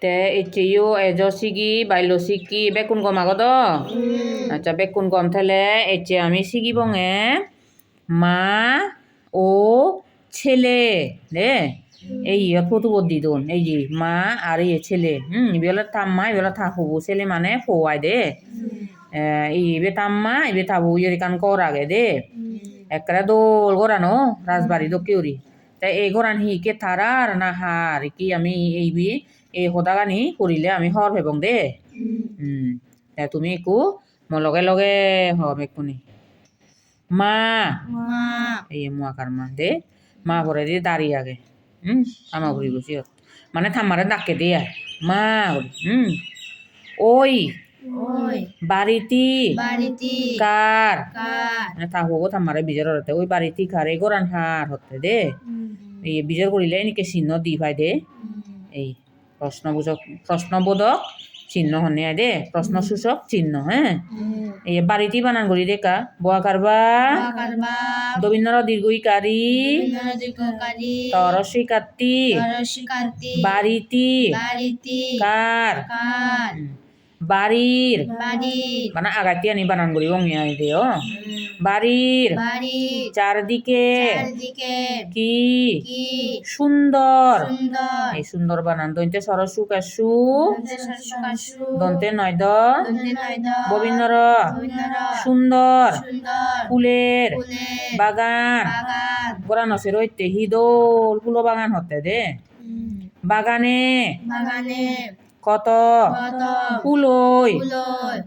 Te ichiyo ejo sigi bailo sigi bekun gom agodo. আচ্ছা বেকুন গম থালে এচে আমি সিগি বঙে মা ও ছেলে দে এই ফটো বদি দোন এই যে মা আর এই ছেলে ইবেলা তাম্মা ইবেলা থাকবো ছেলে মানে ফোয়াই দে ইবে তাম্মা ইবে থাকবো ইয়ে কান কর আগে দে একরা দোল গরানো রাজবাড়ি দকিউরি তাই এই গরান হি কে থারার না হার কি আমি এইবি এই হদাগানি করিলে আমি হর হেবং দে তা তুমি একু মোৰ লগে লগে হম এক্ষুনি মা এই মুয়াকার মা দে মা ভরে দিয়ে দাঁড়িয়ে আগে থামা ঘুরি বসি মানে থামারে ডাকে দিয়ে মা ওই বাড়িটি কার মানে থাকবো থামারে বিজর হতে ওই বাড়িটি কার এই গোরান হার হতে দে এই বিজর করিলে এনেকে চিহ্ন দি ভাই দে এই প্রশ্নবোধক চিহ্ন হনে দে প্রশ্ন সূচক চিহ্ন হ্যাঁ এই বাড়িটি বানান করি দেখা বোয়া কারবা দবিন্দর দীর্ঘইকারী তরসি কাত্তি বাড়িটি কার বাড়ির মানে আগাতি আনি বানান করি বঙ্গিয়া দে বাড়ির চারদিকে কি সুন্দর এই সুন্দর বানান দন্তে সরসু কাসু দন্তে নয়দ ববিন্দর সুন্দর ফুলের বাগান গোরান হসে রইতে হিদোল ফুলো বাগান হতে দে বাগানে কত ফুলই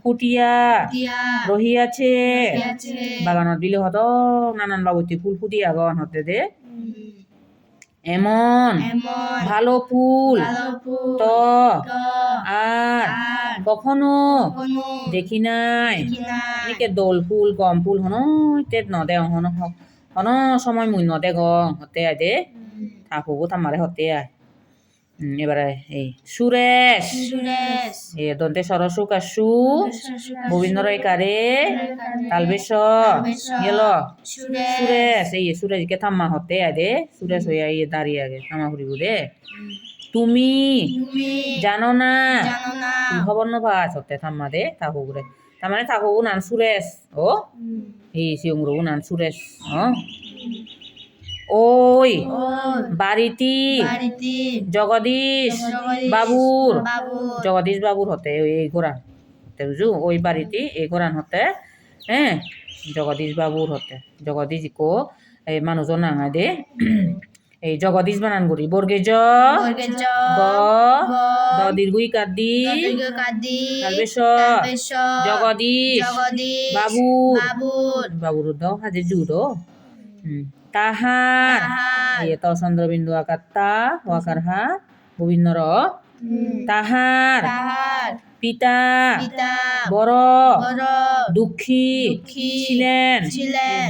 ফুটিয়া রহিয়াছে বাগানত দিলে হত নানান বাবুতি ফুল ফুটিয়া গন হতে দে এমন ভালো ফুল তো আর কখনো দেখি নাই একে দোল ফুল গম ফুল হন তেত নদে হন সময় মুই নদে গং হতে আয় দে থাকুগো থামারে হতে আয় এবারে এই সুরেশ এ দন্তে সরসু কাসু গোবিন্দর কারে তালবেশ গেল সুরেশ এই সুরেশ কে থাম্মা হতে আয় দে সুরেশ হইয়া ইয়ে দাঁড়িয়ে আগে থামা ঘুরিব দে তুমি জানো না খবর নভাস হতে থাম্মা দে থাকুগুরে তার মানে থাকুগু নান সুরেশ ও এই সিংরু নান সুরেশ ওই বাড়িটি জগদীশ বাবুর হতে এই গোরান হতে বুঝু ওই বাড়িটি এই গোরান হতে হ্যাঁ জগদীশ বাবুর হতে জগদীশ কো এই মানুষজন নাঙা দে এই জগদীশ বানান করি বর্গে জ দীর্ঘই কাদি জগদীশ বাবুর দ হাজে জু দ তাহার এই তো চন্দ্রবিন্দু আকার তা ওয়াকার হা গোবিন্দর তাহার পিতা বড় দুঃখী ছিলেন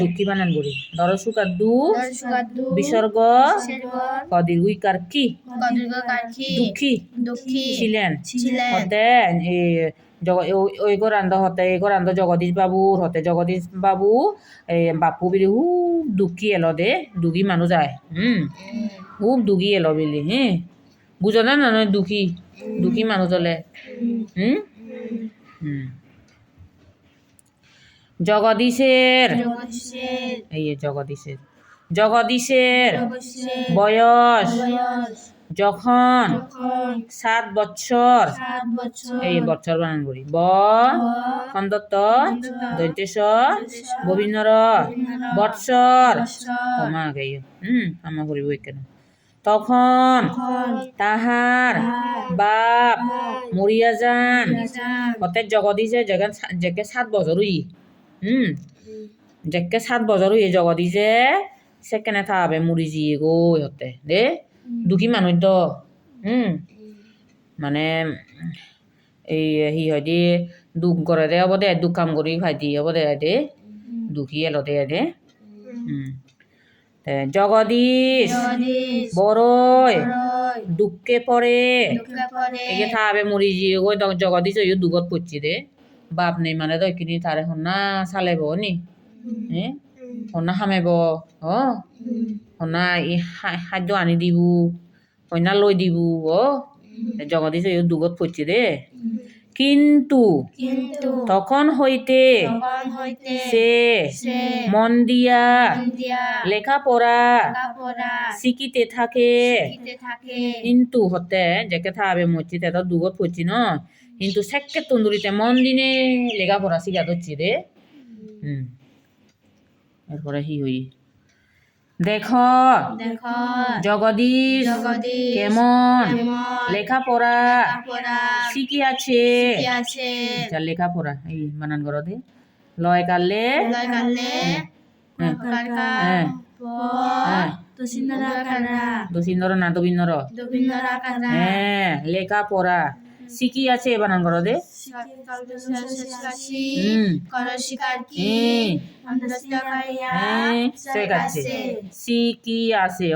দুঃখী বানান করি দরসুকার দু বিসর্গ কদীর্ঘইকার কি দুঃখী ছিলেন হতে ওই গোরান্দ হতে এই গোরান্দ জগদীশ বাবুর হতে জগদীশ বাবু এই বাপু বিলি খুব দুঃখী এলো দে দুঃখী মানুষ যায় খুব দুঃখী এলো বিলি বুঝো না নয় দুঃখী মানুষ হলে জগদীশের এই জগদীশের বয়স যখন 7 বছর এই বছর বানান করি খন্দত্ত দৈতেশ গোবিন্দর বৎসর ক্ষমা গাই ক্ষমা করিব কেন তখন তাহার বাপ মরিয়া যান হতে জগদীশে যেকে 7 বছর হই যেকে 7 বছর হই জগদীশে সেকেনে থাকবে মুড়ি জিয়ে গো হতে দে দুঃখী মানুষ দ মানে এই হি হয় দি দুঃখ করে দে হব দে দুঃখ কাম করি খাই দি হব দে দে দুঃখী এলো দে দে জগদীশ বড়ই দুঃখে পড়ে একে থাকবে মুড়ি জিয়ে গো জগদীশ ওই দুঃখত পড়ছি দে বাপ নেই মানে তো কিনি তারে হন্না চালেব নি হন্না হামেব হন্না খাদ্য আনি দিবু কইনা লৈ দিবু জগদীশ এই দুগত পড়ছি দে কিন্তু কিন্তু তখন হইতে তখন হইতে সে সে মন দিয়া মন দিয়া লেখাপড়া লেখাপড়া শিখিতে থাকে শিখিতে থাকে কিন্তু হতে যেকে থাবে মরছি তে তো দুগত পড়ছি ন কিন্তু সেকে তন্দুরিতে মন দিনে লেখাপড়া শিখা ধরছি রে এরপরে হি হই দেখো দেখো জগদীশ জগদীশ কেমন কেমন লেখাপড়া লেখাপড়া শিখিয়াছে শিখিয়াছে লেখাপড়া এই বানান করো দে লয় কালে লয় কালে কারকা হ্যাঁ হ্যাঁ তসিন্দরা কারা দোষিন্দর না দবিন্দর দবিন্দরা কারা হ্যাঁ লেখাপড়া শিখিয়াছে বানান করো দে শিকাশি হুম কর শিকার কি অন্তস্থাকাইয়া ঠিক আছে শিখিয়াছে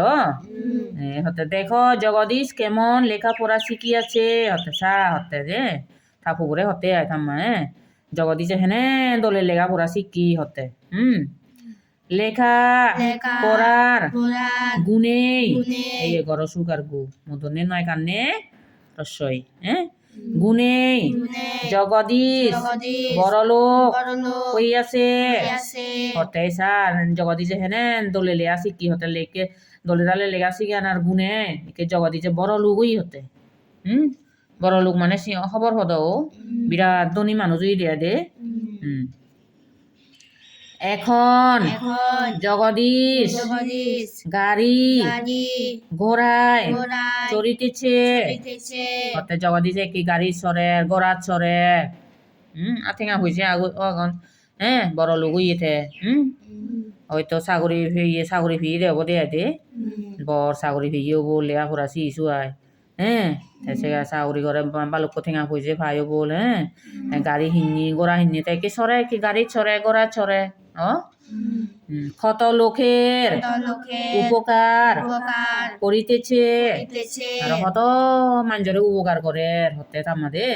হতে দেখো জগদীশ কেমন লেখাপড়া শিখিয়াছে হতে সা হতে যে ঠাকুরে হতে আয় থাম্মা জগদীশ হেনে দলে লেখাপড়া শিখি হতে লেখা পড়ার গুণেই এই গর সুগার গু মদনে নয় কান্নে রস্যই গুণেই জগদীশ বড়লোক হইয়াছে হতে স্যার জগদীশে হেনে দলে লেয়া শিখি হতে লেকে দলে দালে লেগা শিখি আনার গুণে একে জগদীশে বড় লোকই হতে বড় লোক মানে খবর হদ বিরাট ধনী মানুষই দেয়া দে এখন জগদীশ গাড়ি ঘোড়ায় চড়িতেছে হতে জগদীশ কি গাড়ি চড়ে ঘোড়া চড়ে আথেঙা হয়েছে আগন বড় লোক ইয়েতে হয়তো চাকরি চাকরি ফি দেব দেয়া দে বর চাকরি ফিও বল লেয়া ফুরা শিশু আয় চাকরি করে বালুক ঠেঙা হয়েছে ভাইও বল গাড়ি হিন্নি গোড়া হিন্নি তাই কি চড়ে কি গাড়ি চড়ে গোড়া চড়ে কত লোকের উপকার করিতেছে আর কত মানুষের উপকার করে হতে তামাদে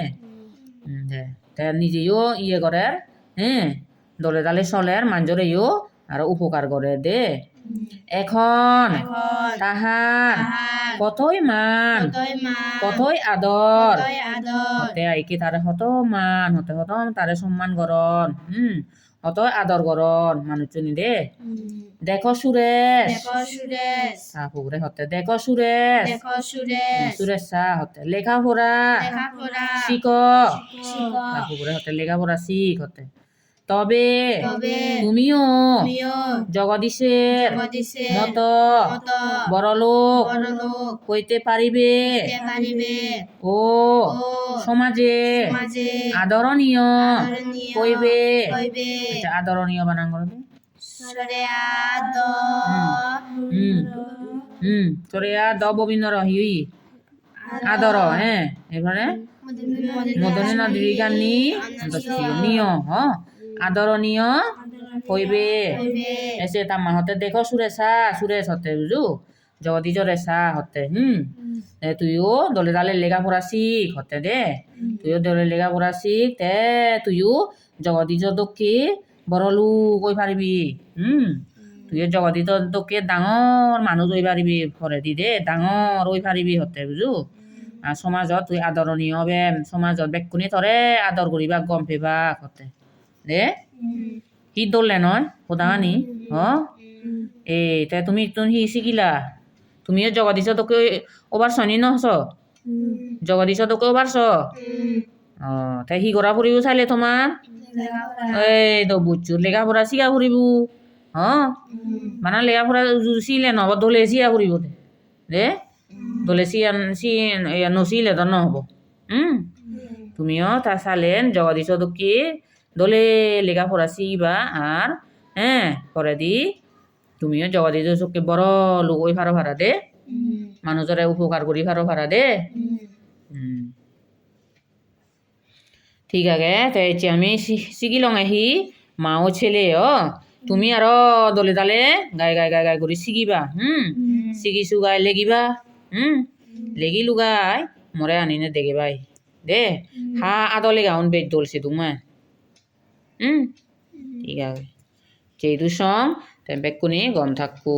নিজেও ইয়ে করে দলে দালে চলের মানুষেরও আর উপকার করে দে এখন তাহার কতই মান কতই আদর হতে আইকি তারে হত মান হতে হত তারে সম্মান করন অত আদর করন মানুষজনী দে দেখো সুরেশ পুকুরে হতে দেখো সুরেশ সুরেশ চা হতে লেখাপড়া শিখ পুকুরে হতে লেখাপড়া শিখ হতে তবে তুমিও জগদীশের মতো বড়লোক হইতে পারিবে ও সমাজে আদরণীয় হইবে আদরণীয় বানান করবে তোরে দ ববিন্দর হিউই আদর এবারে মদনী নদীর গানি নিয় আদরণীয় হইবে এসে তামা হতে দেখো সুরেশা সুরেশ হতে বুঝু জগদীশ রেশা হতে তুইও দলে দালে লেখাপড়া শিখ হতে দে তুইও দলে লেখাপড়া শিখ তে তুইও জগদীশ দক্ষি বড় লোক হই পারিবি তুইও জগদীশ দক্ষি ডাঙর মানুষ হই পারিবি ফরে দি দে ডাঙর হই পারিবি হতে বুঝু আর সমাজত তুই আদরণীয় হবে সমাজত বেকুনি তরে আদর করিবা গম পেবা হতে দে হি দলে নয় হোদানি তাই তুমি হি শিকিলা তুমিও জগদীশ তোকে ওবার শনি নহস জগদীশ তোকে ওবার তাই হি করা ফুরিব চাইলে তোমার এই তো বুঝছো লেখাপড়া শিখা ফুরিব মানে লেখাপড়া শিলে নহব দলে শিয়া ফুরিব দে দলে নচিলে তো নহব তুমিও তা চালেন জগদীশ তোকে দলে লেখাপড়া শিখবা আর পরে দি তুমিও জগদীশ চোখকে বড় লোক ওই ফারো ভাড়া দে মানুষের উপকার করি ফারো ভাড়া দে ঠিক আছে তাই আমি শিখিলং আহি মাও ছেলে তুমি আরো দলে দালে গাই গাই গাই গাই করে শিখিবা শিখিছু গাই লেগিবা লেগি লুগাই মরে আনিনে দেখে ভাই দে হা আদলে গাউন বেদ দলছে তোমার ঠিক আছে যেহেতু সং বেকুনি গম থাকবো